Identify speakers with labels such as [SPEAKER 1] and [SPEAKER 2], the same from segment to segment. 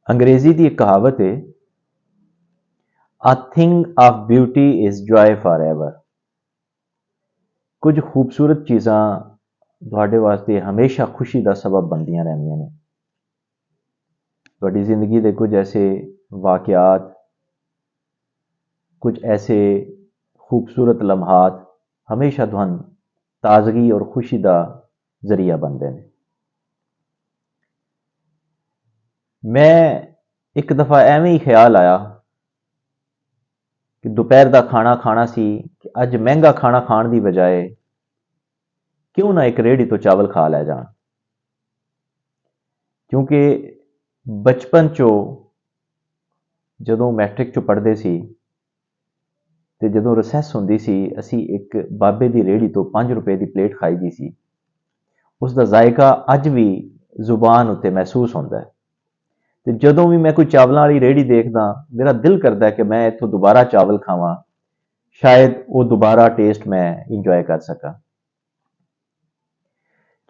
[SPEAKER 1] अंग्रेजी की एक कहावत है, a thing of beauty is Joy for ever. कुछ खूबसूरत चीज़ां ਤੁਹਾਡੇ ਵਾਸਤੇ हमेशा खुशी का सबब बनदियां रहंदियां ने। ਤੁਹਾਡੀ ਜ਼ਿੰਦਗੀ ਦੇ कुछ ऐसे वाकयात, कुछ ऐसे खूबसूरत लम्हात हमेशा तुहानू ताजगी और खुशी का जरिया बनते हैं। मैं एक दफ़ा एवें ही ख्याल आया कि दोपहर का खाना खाना सी कि अज महंगा खाना खाने की बजाय क्यों ना एक रेहड़ी तो चावल खा लै जान। क्योंकि बचपन चो जदों मैट्रिक चो पढ़ते सी ते जदों रिसैस होंदी सी, असी एक बाबे की रेहड़ी तो 5 रुपए की प्लेट खाई दी सी। उसका जायका अज भी जुबान उत्ते महसूस होता है। तो जदों भी मैं कोई चावलों वाली रेहड़ी देखदा, मेरा दिल करता है कि मैं इत्थों दोबारा चावल खावां, शायद वो दोबारा टेस्ट मैं इंजॉय कर सका।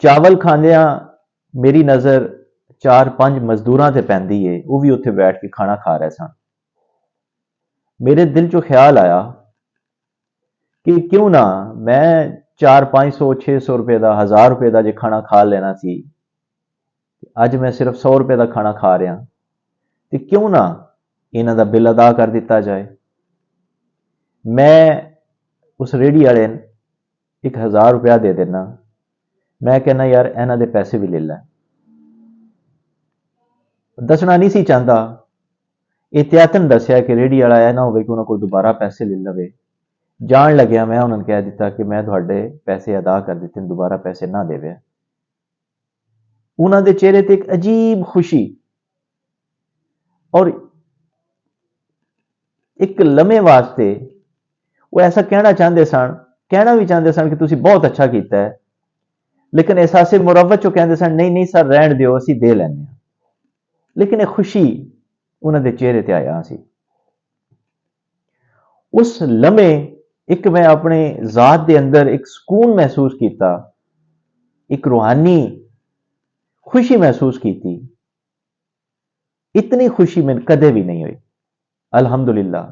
[SPEAKER 1] चावल खांदियां मेरी नज़र 4-5 मजदूरां ते पैंदी है, वो भी उत्थे बैठ के खाना खा रहे सन। मेरे दिल चो ख्याल आया कि क्यों ना मैं 400-500-600 रुपए का, 1000 रुपए का जो खाना खा लेना सी, अज मैं सिर्फ 100 रुपए का खाना खा रहा, तो क्यों ना इन्हां दा बिल अदा कर दिता जाए। मैं उस रेहड़ी वाले एक 1000 रुपया दे देना, मैं कहना यार इन्हां दे पैसे भी ले लै। दसना नहीं सी चाहता, एहतियातन दसिया कि रेहड़ी वाला ऐ ना होवे कि उन्हां कोल दोबारा पैसे ले लवे। जान लग्या मैं उन्होंने कह दिता कि मैं तुहाडे पैसे अदा कर दिते, दोबारा पैसे ना देवे। उन्हां दे चेहरे ते एक अजीब खुशी और एक लम्हे वास्ते वो ऐसा कहना चाहते सन, कहना भी चाहते सन कि तुसी बहुत अच्छा किया है, लेकिन एहसासे मुरवत चो कहते सन नहीं नहीं सर रहन दिओ, असी दे लैने। लेकिन एक खुशी उन्हां दे चेहरे ते आया सी। उस लम्हे एक मैं अपने जात के अंदर एक सुकून महसूस किया, एक रूहानी खुशी महसूस की थी। इतनी खुशी मैंने कदे भी नहीं हुई। अल्हम्दुलिल्लाह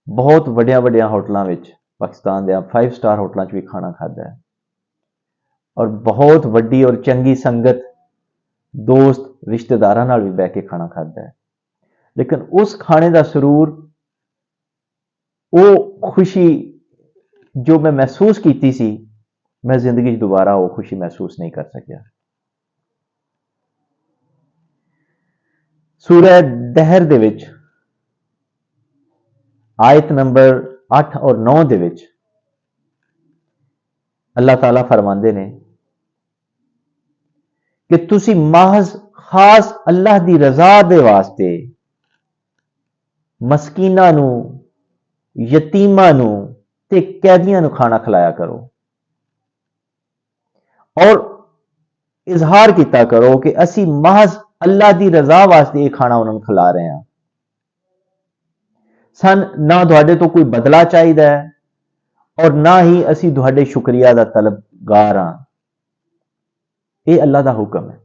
[SPEAKER 1] बहुत वड्डिया वड्डिया होटलों में, पाकिस्तान के 5 स्टार होटलों भी खाना खादा है और बहुत वड्डी और चंगी संगत, दोस्त रिश्तेदारां नाल भी बह के खाना खादा है। लेकिन उस खाने का सरूर, वो खुशी जो मैं महसूस की सी, मैं जिंदगी दोबारा वो खुशी महसूस नहीं कर सकिया। सूरह दहर दे विच आयत नंबर 8 और 9 दे विच अल्लाह ताला फरमांदे ने कि तुसी महज खास अल्लाह दी रजा दे वास्ते मस्कीनां नू, यतीमां नू ते कैदियां नू खाना खिलाया करो और इजहार किया करो कि असी महज अल्लाह दी रजा वास्ते ये खाना उन्होंने खिला रहे हैं। सन ना तुहाडे तो कोई बदला चाहिए और ना ही असी तुहाडे शुक्रिया का तलबगार हाँ। ये अल्लाह का हुक्म है।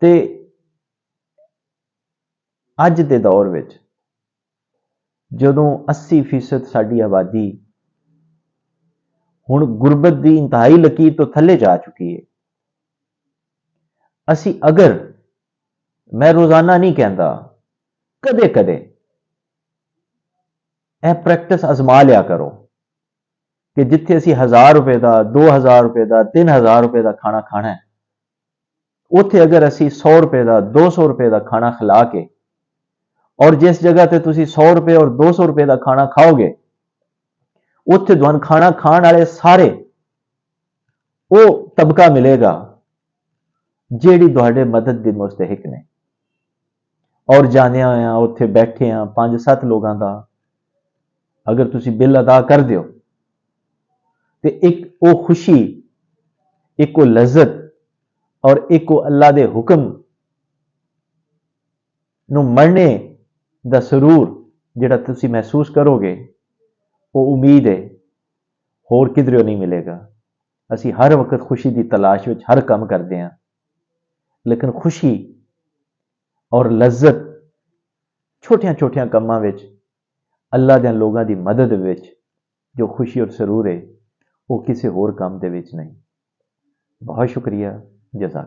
[SPEAKER 1] ते अज के दौर में जदों 80% साडी आबादी हुण गुरबत की इंतहाई लकीर तो थले जा चुकी है, असी अगर, मैं रोजाना नहीं कहता, कदे कदे यह प्रैक्टिस आजमा लिया करो कि जिथे असी 1000 रुपए का, 2000 रुपए का, 3000 रुपए का खाना खाना है, उत्थे अगर असी 100 रुपए का, 200 रुपए का खाना खिला के, और जिस जगह ते तुसी 100 रुपए और 200 रुपए का खाना खाओगे, उत्थे तुहानू खाना खाने वाले सारे वो तबका मिलेगा जेड़ी तुहाडे मदद के मुस्तहिक ने। और जानिया होया उत्थे बैठे हैं 5-7 लोगों का अगर तुसी बिल अदा कर दियो, तो एक वो खुशी, एक वो लज्जत और एक वो अल्लाह के हुक्म नू मरने दा सरूर जिहड़ा तुसी महसूस करोगे, वो उम्मीद है होर किधरों नहीं मिलेगा। असी हर वक्त खुशी की तलाश में हर काम करते हैं, लेकिन खुशी और लज्जत छोटियां छोटियां कम्मां विच, अल्लाह दे लोगां दी मदद विच जो खुशी और सरूर है वो किसी होर काम दे विच नहीं। बहुत शुक्रिया। जज़ाक।